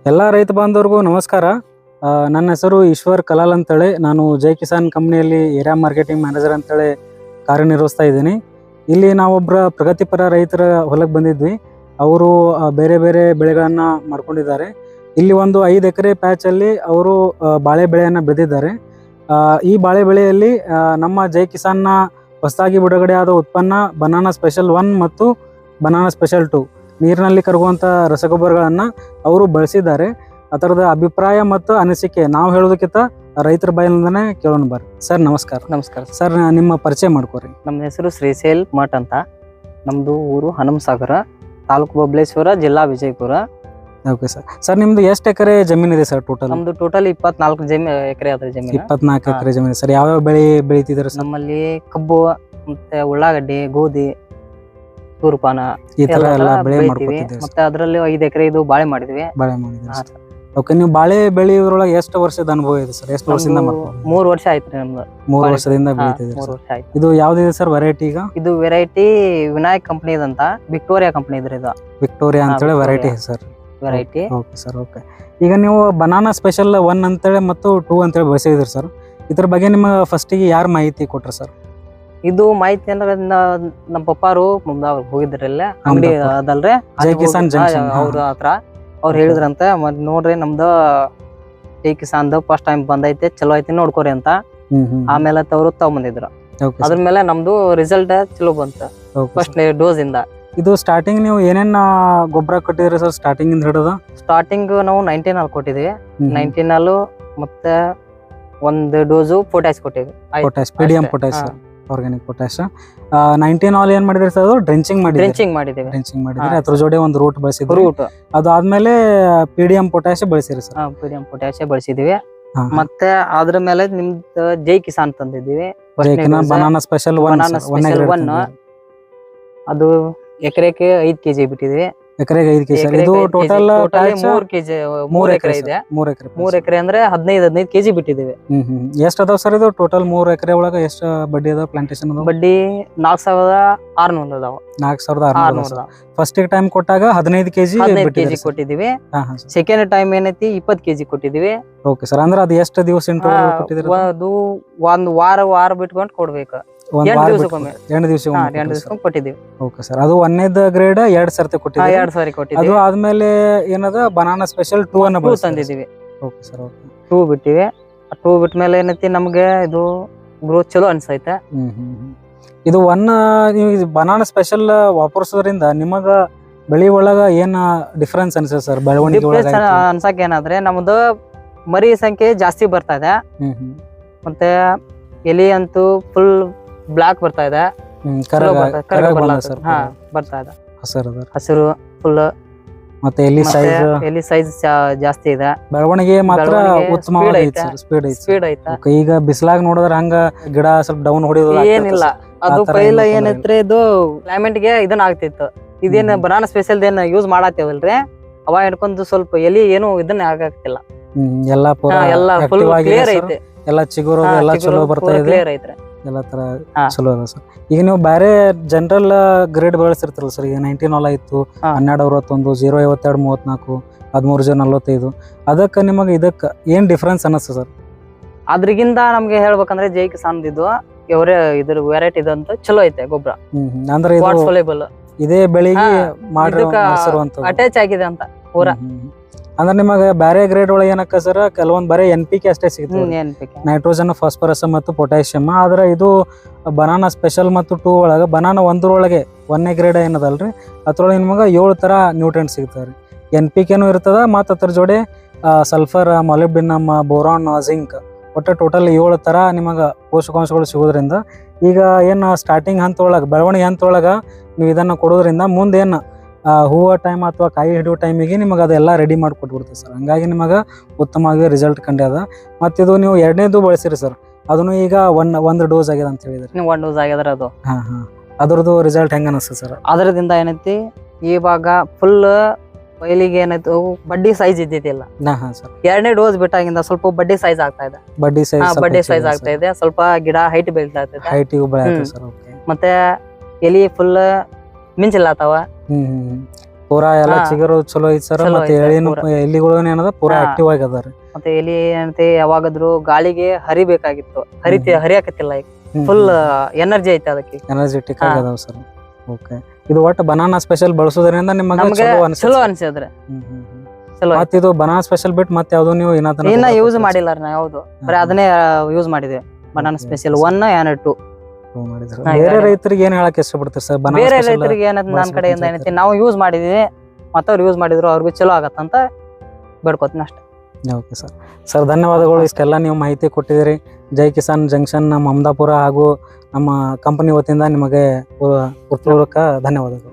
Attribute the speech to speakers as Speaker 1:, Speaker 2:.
Speaker 1: ಎಲ್ಲ ರೈತ ಬಾಂಧವರಿಗೂ ನಮಸ್ಕಾರ. ನನ್ನ ಹೆಸರು ಈಶ್ವರ್ ಕಲಾಲ್ ಅಂತೇಳಿ. ನಾನು ಜೈ ಕಿಸಾನ್ ಕಂಪ್ನಿಯಲ್ಲಿ ಏರಿಯಾ ಮಾರ್ಕೆಟಿಂಗ್ ಮ್ಯಾನೇಜರ್ ಅಂತೇಳಿ ಕಾರ್ಯನಿರ್ವಹಿಸ್ತಾ ಇದ್ದೀನಿ. ಇಲ್ಲಿ ನಾವೊಬ್ಬರ ಪ್ರಗತಿಪರ ರೈತರ ಹೊಲಕ್ಕೆ ಬಂದಿದ್ವಿ. ಅವರು ಬೇರೆ ಬೇರೆ ಬೆಳೆಗಳನ್ನು ಮಾಡ್ಕೊಂಡಿದ್ದಾರೆ. ಇಲ್ಲಿ ಒಂದು 5 ಎಕರೆ ಪ್ಯಾಚಲ್ಲಿ ಅವರು ಬಾಳೆ ಬೆಳೆಯನ್ನು ಬೆಳೆದಿದ್ದಾರೆ. ಈ ಬಾಳೆ ಬೆಳೆಯಲ್ಲಿ ನಮ್ಮ ಜೈ ಕಿಸಾನ್ನ ಹೊಸದಾಗಿ ಬಿಡುಗಡೆ ಆದ ಉತ್ಪನ್ನ ಬನಾನಾ ಸ್ಪೆಷಲ್ 1 ಮತ್ತು ಬನಾನಾ ಸ್ಪೆಷಲ್ 2 ನೀರಿನಲ್ಲಿ ಕರಗುವಂಥ ರಸಗೊಬ್ಬರಗಳನ್ನು ಅವರು ಬಳಸಿದ್ದಾರೆ. ಅದರದ ಅಭಿಪ್ರಾಯ ಮತ್ತು ಅನಿಸಿಕೆ ನಾವು ಹೇಳೋದಕ್ಕಿಂತ ರೈತರ ಬಾಯಿಯಿಂದನೇ ಕೇಳೋಣ ಬರ್ರಿ. ಸರ್ ನಮಸ್ಕಾರ.
Speaker 2: ನಮಸ್ಕಾರ
Speaker 1: ಸರ್, ನಿಮ್ಮ ಪರಿಚಯ ಮಾಡ್ಕೋರಿ.
Speaker 2: ನಮ್ಮ ಹೆಸರು ಶ್ರೀಶೈಲ್ ಮಠ್ ಅಂತ. ನಮ್ದು ಊರು ಹನುಮಸಾಗರ, ತಾಲೂಕು ಬಬಲೇಶ್ವರ, ಜಿಲ್ಲಾ ವಿಜಯಪುರ.
Speaker 1: Okay sir. ಸರ್, ನಿಮ್ದು ಎಷ್ಟು ಎಕರೆ ಜಮೀನಿದೆ ಸರ್ ಟೋಟಲ್?
Speaker 2: ನಮ್ದು ಟೋಟಲ್ 24 ಎಕರೆ ಅದ್ರ ಜಮೀನು.
Speaker 1: 24 ಎಕರೆ ಜಮೀನು. ಸರ್, ಯಾವ್ಯಾವ ಬೆಳೆ ಬೆಳಿತಿದ್ದಾರೆ ಸರ್?
Speaker 2: ನಮ್ಮಲ್ಲಿ ಕಬ್ಬು ಮತ್ತೆ ಉಳ್ಳಾಗಡ್ಡಿ, ಗೋಧಿ, ಸೂರ್ಪಾನ
Speaker 1: ಈ ತರ ಎಲ್ಲ ಬೆಳೆ ಮಾಡ್ಕೊತಿದ್ದೀವಿ.
Speaker 2: ಮತ್ತೆ ಅದರಲ್ಲಿ 5 ಎಕರೆ ಇದು ಬಾಳೆ ಮಾಡಿದ್ವಿ.
Speaker 1: ಬಾಳೆ ಮಾಡಿದ್ರಿ. ಓಕೆ, ನೀವು ಬಾಳೆ ಬೆಳೆಯೋದ್ರೊಳಗೆ ಎಷ್ಟು ವರ್ಷದ ಅನುಭವ ಇದೆ ಸರ್? ಎಷ್ಟು ವರ್ಷದಿಂದ ಮಾಡ್ಕೊಂಡು?
Speaker 2: 3 ವರ್ಷ ಆಯ್ತು ನಮ್ದು.
Speaker 1: 3 ವರ್ಷದಿಂದ ಬೆಳಿತಿದ್ದೀರಿ.
Speaker 2: 3 ವರ್ಷ ಆಯ್ತು.
Speaker 1: ಇದು ಯಾವ್ದಿದೆ ಸರ್ ವೆರೈಟಿ? ಈಗ
Speaker 2: ಇದು ವೆರೈಟಿ ವಿನಾಯಕ್ ಕಂಪನಿ ಅಂತ, ವಿಕ್ಟೋರಿಯಾ ಕಂಪನಿ ಇದ್ರೆ ಇದು
Speaker 1: ವಿಕ್ಟೋರಿಯಾ ಅಂತೇಳಿ variety sir.
Speaker 2: Variety.
Speaker 1: Okay sir. Okay, ಈಗ ನೀವು ಬನಾನಾ ಸ್ಪೆಷಲ್ 1 ಅಂತೇಳಿ ಮತ್ತು 2 ಅಂತೇಳಿ ಬಳಸಿದ್ರಿ ಸರ್. ಇದ್ರ ಬಗ್ಗೆ ನಿಮಗೆ ಫಸ್ಟಿಗೆ ಯಾರು ಮಾಹಿತಿ ಕೊಟ್ರು ಸರ್?
Speaker 2: ಇದು ಮಾಹಿತಿ ಅಂದ್ರೆ ನಮ್ಮ ಪಪ್ಪಾರು ಮುಂದೆ ಅವ್ರು ಹೋಗಿದ್ರಲ್ಲ ಅಂಗಡಿ ಅದಲ್ರಿ,
Speaker 1: ಜೈ ಕಿಸಾನ್ ಜಂಕ್ಷನ್
Speaker 2: ಅವ್ರ ಹತ್ರ ಅವ್ರು ಹೇಳಿದ್ರಂತ, ಮತ್ ನೋಡ್ರಿ ನಮ್ದು ಜೈ ಕಿಸಾನ್ದು ಫಸ್ಟ್ ಟೈಮ್ ಬಂದೈತೆ, ಚಲೋ ಐತಿ ನೋಡ್ಕೋರಿ ಅಂತ. ಆಮೇಲೆ ಅವ್ರು ತಗೊಂಬಂದಿದ್ರು. ಅದ್ರ ಮೇಲೆ ನಮ್ದು ರಿಸಲ್ಟ್ ಚಲೋ ಬಂತು ಫಸ್ಟ್ ಡೋಸ್ ಇಂದ.
Speaker 1: ಇದು ಸ್ಟಾರ್ಟಿಂಗ್ ನೀವು ಏನೇನ್ ಗೊಬ್ಬರ ಕೊಟ್ಟಿದ್ರಿ ಸರ್? ಸ್ಟಾರ್ಟಿಂಗ್ ಇಂದ ಹಿಡಿದು
Speaker 2: ಸ್ಟಾರ್ಟಿಂಗ್ ನಾವು 19 ಕೊಟ್ಟಿದ್ವಿ. 19 ಮತ್ತೆ 1 ಡೋಸು ಪೊಟ್ಯಾಶ್ ಕೊಟ್ಟಿದ್ವಿ.
Speaker 1: Potash, PDM potash, organic potash. 19 all ಏನ್ ಮಾಡಿದ್ರಿ ಸರ್? ಡ್ರೆಂಚಿಂಗ್ ಮಾಡಿದ್ರಿ. ಅದ್ರ ಜೋಡಿ ಒಂದು ರೂಟ್ ಬಳಸಿದ್ರಿ. ಅದು ಆದ್ಮೇಲೆ ಪಿಡಿಎಂ ಪೊಟ್ಯಾಶ್ ಬಳಸಿರಿ ಸರ್?
Speaker 2: ಪಿಡಿಎಂ ಪೊಟ್ಯಾಶ್ ಬಳಸಿದ್ವಿ. ಮತ್ತೆ ಅದ್ರ ಮೇಲೆ ನಿಮ್ದು ಜೈ ಕಿಸಾನ್ ತಂದಿದ್ವಿ.
Speaker 1: ಬನಾನಾ ಸ್ಪೆಷಲ್ 1
Speaker 2: ಅದು ಎಕರೆಗೆ 5 ಕೆಜಿ ಬಿಟ್ಟಿದ್ವಿ.
Speaker 1: ಎಕರೆಗೆ 5 ಕೆಜಿ. ಇದು ಟೋಟಲ್
Speaker 2: 3 ಕೆಜಿ. 3 ಎಕರೆ ಇದೆ. 3 ಎಕರೆ ಅಂದ್ರೆ 15 ಕೆಜಿ ಬಿಟ್ಟಿದ್ದೀವಿ.
Speaker 1: ಎಷ್ಟ್ ಅದಾವ ಸರ್ ಇದು ಟೋಟಲ್ 3 ಎಕರೆ ಒಳಗ? ಎಷ್ಟು ಬಡ್ಡಿ ಅದಾವ? ಪ್ಲಾಂಟೇಶನ್ ಅದಾವ?
Speaker 2: ಬಡ್ಡಿ 4600 ಅದಾವ.
Speaker 1: 4600. ಫಸ್ಟ್ ಟೈಮ್ ಕೊಟ್ಟಾಗ 15 ಕೆಜಿ
Speaker 2: ಕೊಟ್ಟಿದೀವಿ. ಸೆಕೆಂಡ್ ಟೈಮ್ ಏನೈತಿ 20 ಕೆಜಿ ಕೊಟ್ಟಿದೀವಿ.
Speaker 1: Okay sir. ಅಂದ್ರೆ ಅದು ಎಷ್ಟು ದಿವಸ ಇಂಟರ್ವಲ್ ಕೊಟ್ಟಿದ್ರಿ?
Speaker 2: ಅದು 1 ವಾರ ಬಿಟ್ಕೊಂಡು ಕೊಡ್ಬೇಕು. 2 ದಿವಸ ಕೊಟ್ಟಿದ್ದೀವಿ.
Speaker 1: Okay sir. ಅದು 1ನೇದ ಗ್ರೇಡ್ 2 ಸರ್ತಿ ಕೊಟ್ಟಿದ್ದೀವಿ.
Speaker 2: 2 ಸಾರಿ ಕೊಟ್ಟಿದ್ದೀವಿ.
Speaker 1: ಅದು ಆದ್ಮೇಲೆ ಏನದ ಬನಾನಾ ಸ್ಪೆಷಲ್ 2 ಅನ್ನ
Speaker 2: ತಂದಿದ್ದೀವಿ.
Speaker 1: Okay sir. ಓಕೆ,
Speaker 2: 2 ಬಿಟ್ಟಿವಿ. 2 ಬಿಟ್ಮೇಲೆ ಏನೈತಿ ನಮ್ಗೆ ಇದು ಗ್ರೋತ್ ಚಲೋ ಅನ್ಸೈತೆ.
Speaker 1: ಇದು ನೀವು ಬನಾನಾ ಸ್ಪೆಷಲ್ ವಾಪರ್ಸೋದ್ರಿಂದ ನಿಮಗ ಬೆಳಿ ಒಳಗ ಏನ್ ಡಿಫರೆನ್ಸ್ ಅನ್ಸುತ್ತೆ ಸರ್? ಬೆಳವಣಿಗೆ
Speaker 2: ಅನ್ಸಕ್ ಏನಾದ್ರೆ ನಮ್ದು ಮರಿ ಸಂಖ್ಯೆ ಜಾಸ್ತಿ ಬರ್ತಾ ಇದೆ. ಮತ್ತೆ ಎಲಿ ಅಂತೂ ಫುಲ್ ಬ್ಲಾಕ್ ಬರ್ತಾ ಇದೆ. ಬರ್ತಾ ಇದೆ ಹಸಿರು ಫುಲ್. ಮತ್ತೆ ಎಲಿ ಸೈಜ್ ಜಾಸ್ತಿ ಇದೆ.
Speaker 1: ಬೆಳವಣಿಗೆ ಮಾತ್ರ ಉತ್ತಮವಾಗಿದೆ, ಸ್ಪೀಡ್ ಐತೆ. ಈಗ ಬಿಸಿಲಾಗ ನೋಡಿದ್ರೆ ಹಂಗ ಗಿಡ ಸ್ವಲ್ಪ ಡೌನ್ ಹೊಡಿಯೋದು
Speaker 2: ಏನಿಲ್ಲ. ಅದು ಪೈಲ ಏನೈತ್ರಿ, ಇದು ಕ್ಲೈಮೇಟ್ ಗೆ ಇದನ್ನ ಆಗ್ತಿತ್ತು. ಇದೇನ್ ಬನಾನಾ ಸ್ಪೆಷಲ್ ಏನ್ ಯೂಸ್ ಮಾಡತ್ತೇವಲ್ರಿ, ಅವ ಹಿಡ್ಕೊಂಡು ಸ್ವಲ್ಪ ಎಲಿ ಏನು ಇದನ್ನ ಆಗತ್ತಿಲ್ಲ.
Speaker 1: ಎಲ್ಲ
Speaker 2: ಫುಲ್ ಕ್ಲಿಯರ್ ಐತೆ.
Speaker 1: ಎಲ್ಲ ಚಿಗುರು ಎಲ್ಲ ಚಲೋ ಬರ್ತಾ ಇದೆ. ಎಲ್ಲ ತರ ಚಲೋ ಅದ ಸರ್. ಈಗ ನೀವು ಬೇರೆ ಜನರಲ್ ಗ್ರೇಡ್ ಬೆಳೆಸಿರ್ತಾರಲ್ಲ ಸರ್? ಈಗ 19 ಆಲ್ ಆಯ್ತು, 1261, 052, 34, 1345. ಅದಕ್ಕೆ ನಿಮಗೆ ಇದಕ್ಕೆ ಏನ್ ಡಿಫ್ರೆನ್ಸ್ ಅನ್ನಿಸ್ತು ಸರ್?
Speaker 2: ಅದ್ರಗಿಂತ ನಮ್ಗೆ ಹೇಳ್ಬೇಕಂದ್ರೆ ಜೈ ಕಿಸಾನ್ ಇದು ಇದ್ರ ವೆರೈಟಿ ಇದಂತ ಚಲೋ ಐತೆ ಗೊಬ್ಬರ.
Speaker 1: ಅಂದ್ರೆ ಇದೇ ಬೆಳಿಗ್ಗೆ
Speaker 2: ಅಟ್ಯಾಚ್ ಆಗಿದೆ ಅಂತ ಪೂರ.
Speaker 1: ಅಂದ್ರೆ ನಿಮಗೆ ಬೇರೆ ಗ್ರೇಡ್ ಒಳಗೆ ಏನಕ್ಕ ಸರ್, ಕೆಲವೊಂದ್ ಬರೀ NPK ಅಷ್ಟೇ ಸಿಗ್ತದೆ, ನೈಟ್ರೋಜನ್, ಫಾಸ್ಫರಸ್ ಮತ್ತು ಪೊಟ್ಯಾಷಿಯಮ್. ಆದ್ರೆ ಇದು ಬನಾನಾ ಸ್ಪೆಷಲ್ ಮತ್ತು 2 ಒಳಗೆ ಬನಾನಾ 1 ಒಳಗೆ 1ನೇ ಗ್ರೇಡ್ ಏನದಲ್ರಿ, ಅದ್ರೊಳಗೆ ನಿಮಗೆ 7 ತರ ನ್ಯೂಟ್ರಿಯೆಂಟ್ಸ್ ಸಿಗ್ತಾವ್ರಿ. NPKನೂ ಇರ್ತದ, ಮತ್ತು ಅದ್ರ ಜೋಡಿ ಸಲ್ಫರ್, ಮಾಲಿಬ್ಡಿನಮ್, ಬೋರಾನ್, ಜಿಂಕ್, ಒಟ್ಟು ಟೋಟಲ್ 7 ತರ ನಿಮಗೆ ಪೋಷಕಾಂಶಗಳು ಸಿಗೋದ್ರಿಂದ ಈಗ ಏನು ಸ್ಟಾರ್ಟಿಂಗ್ ಹಂತೊಳಗೆ, ಬೆಳವಣಿಗೆ ಹಂತೊಳಗೆ ನೀವು ಇದನ್ನು ಕೊಡೋದ್ರಿಂದ ಮುಂದೆ ಏನು ಹೂವು ಟೈಮ್ ಅಥವಾ ಕಾಯಿ ಹಿಡಿಯೋ ಟೈಮಿಗೆ ನಿಮಗೆ ಅದೆಲ್ಲ ರೆಡಿ ಮಾಡಿ ಕೊಟ್ಬಿಡ್ತೀವಿ ಸರ್. ಹಂಗಾಗಿ ನಿಮಗೆ ಉತ್ತಮವಾಗಿ ರಿಸಲ್ಟ್ ಕಂಡ್ಯದ. ಮತ್ತು ಇದು ನೀವು 2ನೇದು ಬಳಸಿರಿ ಸರ್, ಅದನ್ನು ಈಗ 1 ಡೋಸ್ ಆಗಿದೆ ಅಂತ ಹೇಳಿದ್ರಿ.
Speaker 2: 1 ಡೋಸ್ ಆಗಿದ್ರೆ ಅದು
Speaker 1: ಅದ್ರದ್ದು ರಿಸಲ್ಟ್ ಹೆಂಗ ಅನಿಸ್ತದೆ ಸರ್?
Speaker 2: ಅದರದಿಂದ ಏನೈತಿ, ಇವಾಗ ಫುಲ್ ಬಯಲಿಗೆ ಏನಾಯ್ತು, ಬಡ್ಡಿ ಸೈಜ್ ಇದ್ದಿದ್ದಿಲ್ಲ. 2ನೇ ಡೋಸ್ ಬಿಟ್ಟಾಗಿಂದ ಸ್ವಲ್ಪ ಬಡ್ಡಿ ಸೈಜ್ ಆಗ್ತಾ ಇದೆ. ಬಡ್ಡಿ ಸೈಜ್ ಆಗ್ತಾ ಇದೆ. ಸ್ವಲ್ಪ ಗಿಡ ಹೈಟ್ ಬೆಳಿತಾ ಇದೆ. ಮತ್ತೆ ಎಲಿ ಫುಲ್ ಮಿಂಚಿಲ್ಲತಾವ.
Speaker 1: ಪೂರಾ ಎಲ್ಲ
Speaker 2: ಹಾ.
Speaker 1: ಚಿಗುರು ಚಲೋ ಐತಿ ಸರ್.
Speaker 2: ಚಲೋ
Speaker 1: ಮತ್ತೆ
Speaker 2: ಐತೆ
Speaker 1: ಎಳಿನು
Speaker 2: ಪೂರಾ.
Speaker 1: ಎಲಿಗಳು ಏನದ ಪೂರಾ
Speaker 2: ಹಾ.
Speaker 1: ಆಕ್ಟಿವ್ ಆಗ್ಯದ ರೀ.
Speaker 2: ಮತ್ತೆ ಎಲಿ ಏನಂತೆ ಯಾವಾಗಾದ್ರು ಗಾಳಿಗೆ ಹರಿಬೇಕಾಗಿತ್ತು, ಹರಿಯಾಕತ್ತಿಲ್ಲ ಈಗ ಫುಲ್ ಎನರ್ಜಿ ಐತೆ ಅದಕ್ಕೆ.
Speaker 1: ಎನರ್ಜೆಟಿಕ್
Speaker 2: ಹಾ.
Speaker 1: ಆಗ್ಯದಾವ ಸರ್. ಓಕೆ, ಇದು ಒಟ್ಟು ಬನಾನಾ ಸ್ಪೆಷಲ್ ಬಳಸೋದ್ರಿಂದ ನಿಮಗೆ
Speaker 2: ನಮ್ಗೆ
Speaker 1: ಚಲೋ
Speaker 2: ಚಲೋ
Speaker 1: ಅನ್ಸುತ್ತೆ.
Speaker 2: ಅನ್ಸಿದ್ರೆ ಚಲೋ.
Speaker 1: ಮತ್ತೆ ಇದು ಬನಾನಾ ಸ್ಪೆಷಲ್ ಬಿಟ್ಟು ಮತ್ತೆ ಯಾವ್ದು ನೀವು
Speaker 2: ಇನ್ನ ಯೂಸ್ ಮಾಡಿಲ್ಲ ನಾ ಯಾವ್ದು, ಬರೀ ಅದನ್ನೇ ಯೂಸ್ ಮಾಡಿದ್ವಿ. Banana special 1 and 2.
Speaker 1: ಬೇರೆ ರೈತರಿಗೆ ಏನ್ ಹೇಳಕ್ ಇಷ್ಟಪಡ್ತೀರಿ ಸರ್?
Speaker 2: ಬೇರೆ ರೈತರಿಗೆ ಏನಂತ ನನ್ನ ಕಡೆಯಿಂದ ಏನೈತಿ, ನಾವು ಯೂಸ್ ಮಾಡಿದ್ವಿ ಮತ್ತವ್ರು ಯೂಸ್ ಮಾಡಿದ್ರು ಅವ್ರಿಗೂ ಚಲೋ ಆಗತ್ತಂತ ಬೇಡ್ಕೋತೀನಿ ಅಷ್ಟೇ.
Speaker 1: Okay sir. ಸರ್ ಧನ್ಯವಾದಗಳು, ಇಷ್ಟೆಲ್ಲ ನೀವು ಮಾಹಿತಿ ಕೊಟ್ಟಿದ್ದೀರಿ. ಜೈ ಕಿಸಾನ್ ಜಂಕ್ಷನ್ ಮಮದಾಪುರ ಹಾಗೂ ನಮ್ಮ ಕಂಪನಿ ವತಿಯಿಂದ ನಿಮಗೆ ಪೂರ್ವಕ ಧನ್ಯವಾದಗಳು.